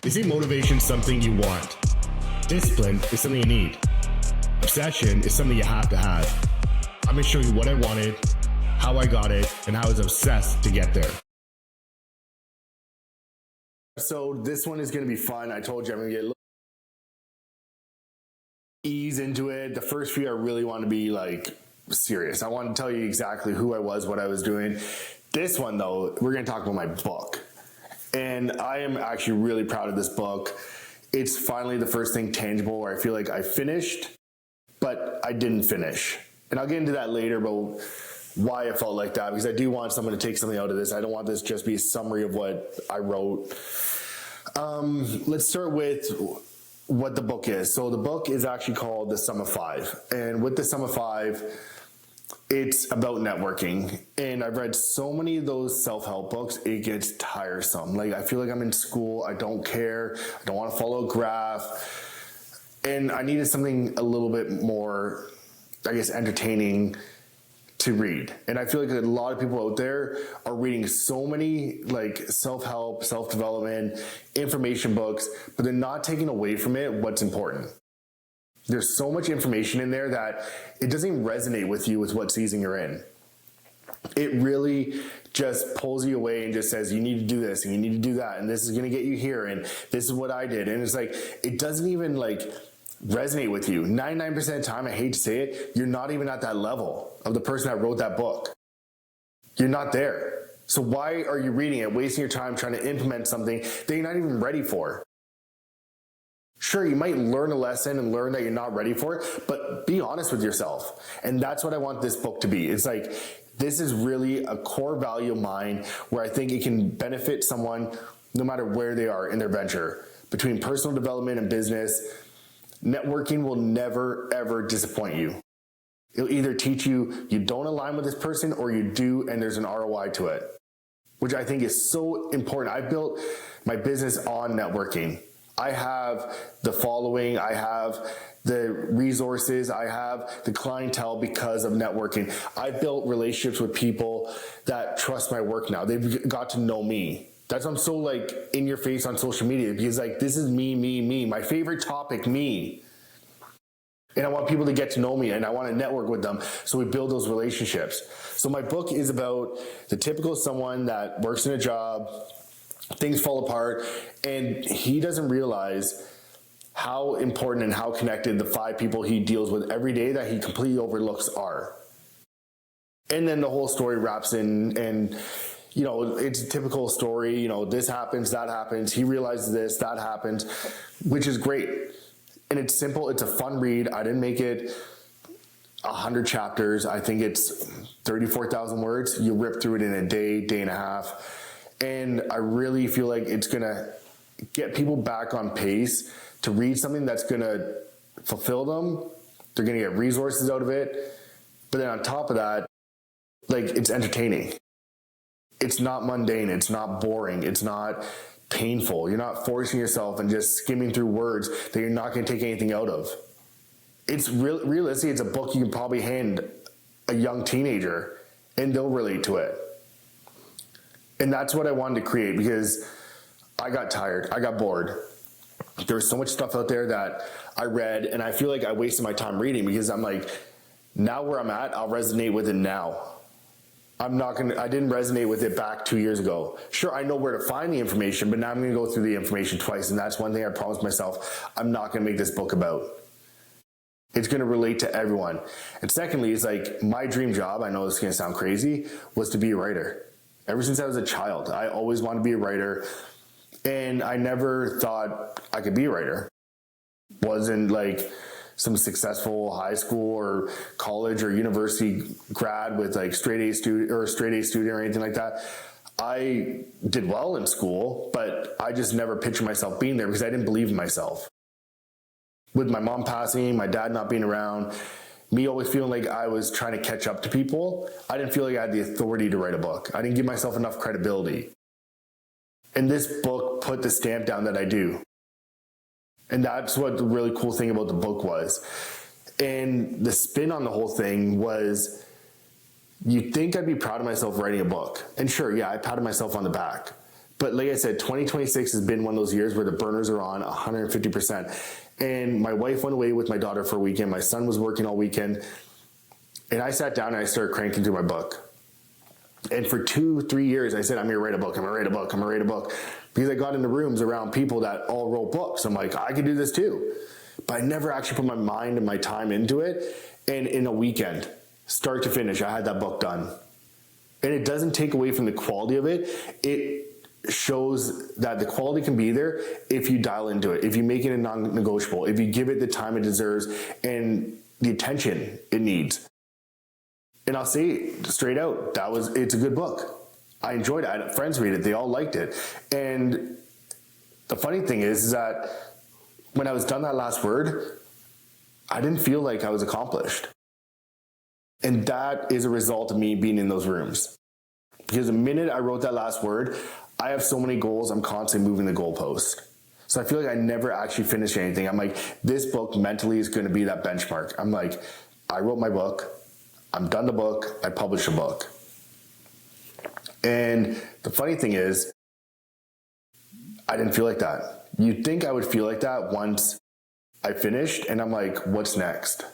Isn't motivation something you want? Discipline is something you need. Obsession is something you have to have. I'm going to show you what I wanted, how I got it, and how I was obsessed to get there. So this one is going to be fun. I told you I'm going to get a little ease into it. The first few I really want to be serious. I want to tell you exactly who I was, what I was doing. This one though, we're going to talk about my book. And I am actually really proud of this book. It's finally the first thing tangible where I feel like I finished, but I didn't finish. And I'll get into that later about why I felt like that, because I do want someone to take something out of this. I don't want this just be a summary of what I wrote. Let's start with what the book is. So the book is actually called The Sum of Five. And with The Sum of Five, it's about networking. And I've read so many of those self-help books, it gets tiresome. I feel like I'm in school, I don't care, I don't want to follow a graph. And I needed something a little bit more, entertaining to read. And I feel like a lot of people out there are reading so many self-help, self-development, information books, but they're not taking away from it what's important. There's so much information in there that it doesn't even resonate with you with what season you're in. It really just pulls you away and just says, you need to do this and you need to do that. And this is going to get you here. And this is what I did. And it's it doesn't even resonate with you. 99% of the time, I hate to say it, you're not even at that level of the person that wrote that book. You're not there. So why are you reading it, wasting your time trying to implement something that you're not even ready for? Sure, you might learn a lesson and learn that you're not ready for it, but be honest with yourself. And that's what I want this book to be. It's this is really a core value of mine where I think it can benefit someone no matter where they are in their venture. Between personal development and business, networking will never, ever disappoint you. It'll either teach you don't align with this person or you do and there's an ROI to it, which I think is so important. I built my business on networking. I have the following, I have the resources, I have the clientele because of networking. I built relationships with people that trust my work now. They've got to know me. That's why I'm so in your face on social media, because this is me, my favorite topic, me. And I want people to get to know me and I want to network with them. So we build those relationships. So my book is about the typical someone that works in a job, things fall apart, and he doesn't realize how important and how connected the 5 people he deals with every day that he completely overlooks are. And then the whole story wraps in, and it's a typical story, this happens, that happens, he realizes this, that happens, which is great. And it's simple, it's a fun read. I didn't make it 100 chapters. I think it's 34,000 words. You rip through it in a day, day and a half. And I really feel like it's going to get people back on pace to read something that's going to fulfill them. They're going to get resources out of it. But then on top of that, it's entertaining. It's not mundane. It's not boring. It's not painful. You're not forcing yourself and just skimming through words that you're not going to take anything out of. It's realistically, it's a book you can probably hand a young teenager and they'll relate to it. And that's what I wanted to create, because I got tired. I got bored. There was so much stuff out there that I read, and I feel like I wasted my time reading, because I'm now where I'm at, I'll resonate with it now. I didn't resonate with it back 2 years ago. Sure, I know where to find the information, but now I'm going to go through the information twice. And that's one thing I promised myself I'm not going to make this book about. It's going to relate to everyone. And secondly, it's my dream job, I know this is going to sound crazy, was to be a writer. Ever since I was a child, I always wanted to be a writer, and I never thought I could be a writer. Wasn't some successful high school or college or university grad with straight A student or anything like that. I did well in school, but I just never pictured myself being there because I didn't believe in myself. With my mom passing, my dad not being around, me always feeling like I was trying to catch up to people, I didn't feel like I had the authority to write a book. I didn't give myself enough credibility. And this book put the stamp down that I do. And that's what the really cool thing about the book was. And the spin on the whole thing was, you'd think I'd be proud of myself writing a book. And sure, yeah, I patted myself on the back. But like I said, 2026 has been one of those years where the burners are on 150%. And my wife went away with my daughter for a weekend. My son was working all weekend. And I sat down and I started cranking through my book. And for 2-3 years, I said, I'm going to write a book. I'm going to write a book. I'm going to write a book. Because I got into rooms around people that all wrote books. I'm like, I could do this too. But I never actually put my mind and my time into it. And in a weekend, start to finish, I had that book done. And it doesn't take away from the quality of it. It shows that the quality can be there if you dial into it, if you make it a non-negotiable, if you give it the time it deserves and the attention it needs. And I'll say it straight out, it's a good book. I enjoyed it. I had friends read it. They all liked it. And the funny thing is that when I was done that last word, I didn't feel like I was accomplished. And that is a result of me being in those rooms. Because the minute I wrote that last word, I have so many goals, I'm constantly moving the goalpost. So I feel like I never actually finished anything. I'm like, this book mentally is going to be that benchmark. I'm like, I wrote my book. I'm done the book. I published a book. And the funny thing is, I didn't feel like that. You'd think I would feel like that once I finished, and I'm like, what's next?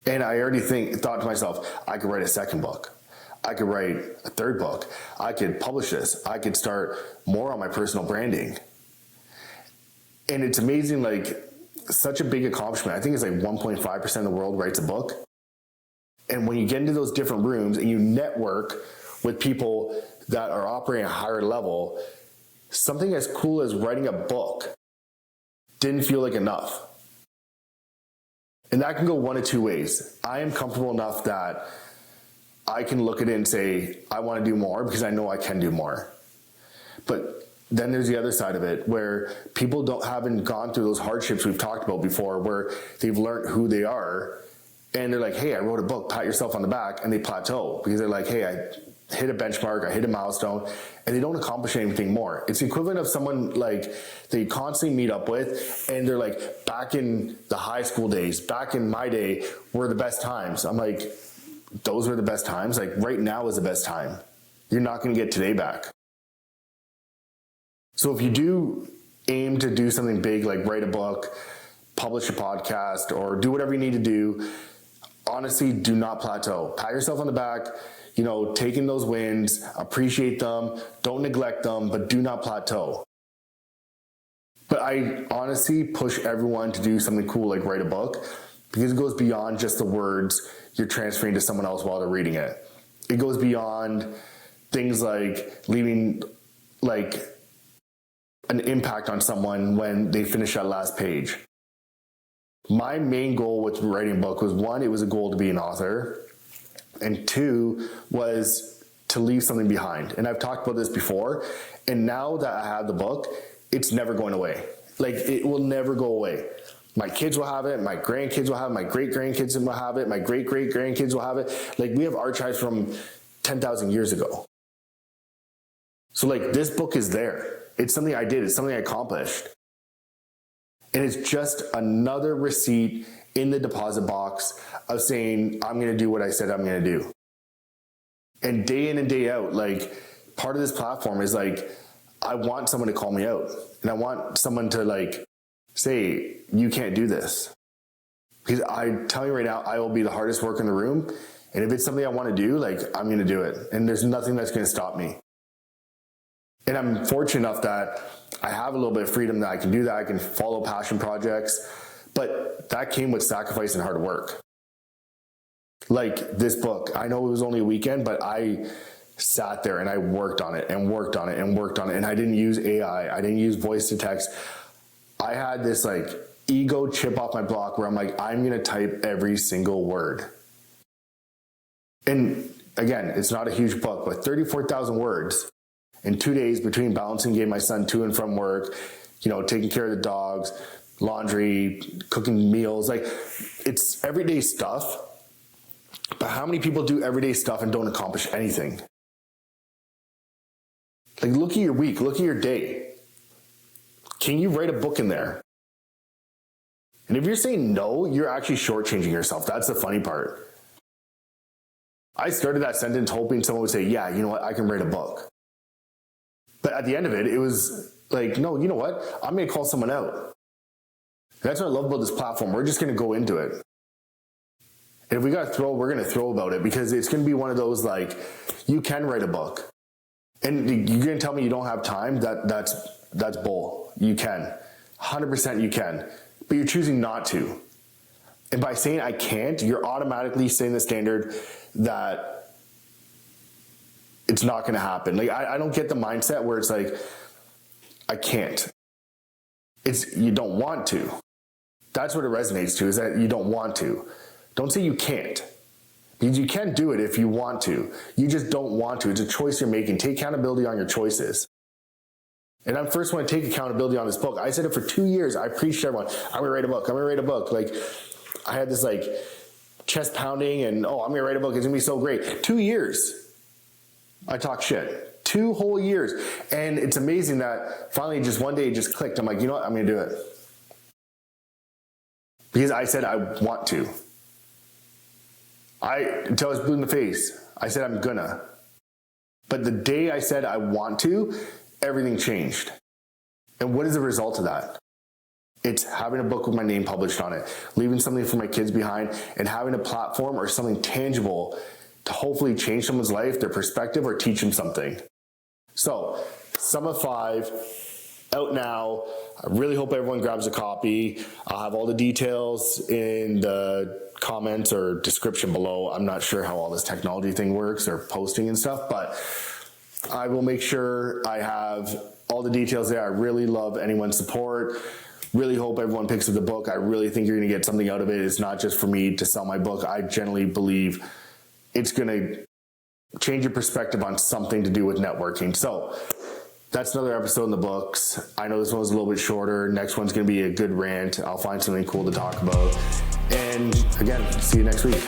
And I already thought to myself, I could write a second book. I could write a third book. I could publish this. I could start more on my personal branding. And it's amazing, like, such a big accomplishment. I think it's like 1.5% of the world writes a book. And when you get into those different rooms and you network with people that are operating at a higher level, something as cool as writing a book didn't feel like enough. And that can go one of two ways. I am comfortable enough that I can look at it and say, I want to do more because I know I can do more. But then there's the other side of it where people haven't gone through those hardships we've talked about before, where they've learned who they are and they're like, hey, I wrote a book, pat yourself on the back, and they plateau because they're like, hey, I hit a benchmark, I hit a milestone, and they don't accomplish anything more. It's the equivalent of someone like they constantly meet up with and they're like, back in the high school days, back in my day were the best times. I'm like, those were the best times? Like right now is the best time. You're not going to get today back. So if you do aim to do something big, like write a book, publish a podcast, or do whatever you need to do, honestly, do not plateau. Pat yourself on the back, take in those wins, appreciate them, don't neglect them, but do not plateau. But I honestly push everyone to do something cool like write a book because it goes beyond just the words you're transferring to someone else while they're reading it. It goes beyond things like leaving like an impact on someone when they finish that last page. My main goal with writing a book was, one, it was a goal to be an author, and two, was to leave something behind. And I've talked about this before, and now that I have the book, it's never going away. Like, it will never go away. My kids will have it, my grandkids will have it, my great-grandkids will have it, my great-great-grandkids will have it. Like, we have archives from 10,000 years ago. So, like, this book is there. It's something I did. It's something I accomplished. And it's just another receipt in the deposit box of saying, I'm going to do what I said I'm going to do. And day in and day out, like, part of this platform is like, I want someone to call me out. And I want someone to like say, you can't do this. Because I tell you right now, I will be the hardest worker in the room. And if it's something I want to do, like, I'm going to do it. And there's nothing that's going to stop me. And I'm fortunate enough that I have a little bit of freedom that I can do that. I can follow passion projects. But that came with sacrifice and hard work. Like this book, I know it was only a weekend, but I sat there and I worked on it and worked on it and worked on it. And I didn't use AI. I didn't use voice to text. I had this like ego chip off my block where I'm like, I'm going to type every single word. And again, it's not a huge book, but 34,000 words in 2 days between balancing getting my son to and from work, taking care of the dogs, laundry, cooking meals. Like, it's everyday stuff. But how many people do everyday stuff and don't accomplish anything? Like, look at your week, look at your day. Can you write a book in there? And if you're saying no, you're actually shortchanging yourself. That's the funny part. I started that sentence hoping someone would say, yeah, you know what, I can write a book. But at the end of it, it was like, no, you know what? I'm going to call someone out. That's what I love about this platform. We're just going to go into it. And if we got to throw, we're going to throw about it, because it's going to be one of those, like, you can write a book. And you're going to tell me you don't have time? That's bull. You can. 100% you can. But you're choosing not to. And by saying I can't, you're automatically setting the standard that it's not going to happen. Like, I don't get the mindset where it's like, I can't. It's you don't want to. That's what it resonates to, is that you don't want to. Don't say you can't. Because you can do it if you want to. You just don't want to. It's a choice you're making. Take accountability on your choices. And I first want to take accountability on this book. I said it for 2 years. I preached to everyone, I'm going to write a book. I'm going to write a book. Like, I had this like chest pounding and, I'm going to write a book. It's going to be so great. 2 years. I talk shit. 2 whole years. And it's amazing that finally just one day it just clicked. I'm like, you know what? I'm going to do it. Because I said I want to. Until I was blue in the face, I said I'm gonna. But the day I said I want to, everything changed. And what is the result of that? It's having a book with my name published on it, leaving something for my kids behind, and having a platform or something tangible to hopefully change someone's life, their perspective, or teach them something. So, Sum of 5, out now. I really hope everyone grabs a copy. I'll have all the details in the comments or description below. I'm not sure how all this technology thing works, or posting and stuff, but I will make sure I have all the details there. I really love anyone's support. Really hope everyone picks up the book. I really think you're going to get something out of it. It's not just for me to sell my book. I genuinely believe it's going to change your perspective on something to do with networking. So that's another episode in the books. I know this one was a little bit shorter. Next one's going to be a good rant. I'll find something cool to talk about. And again, see you next week.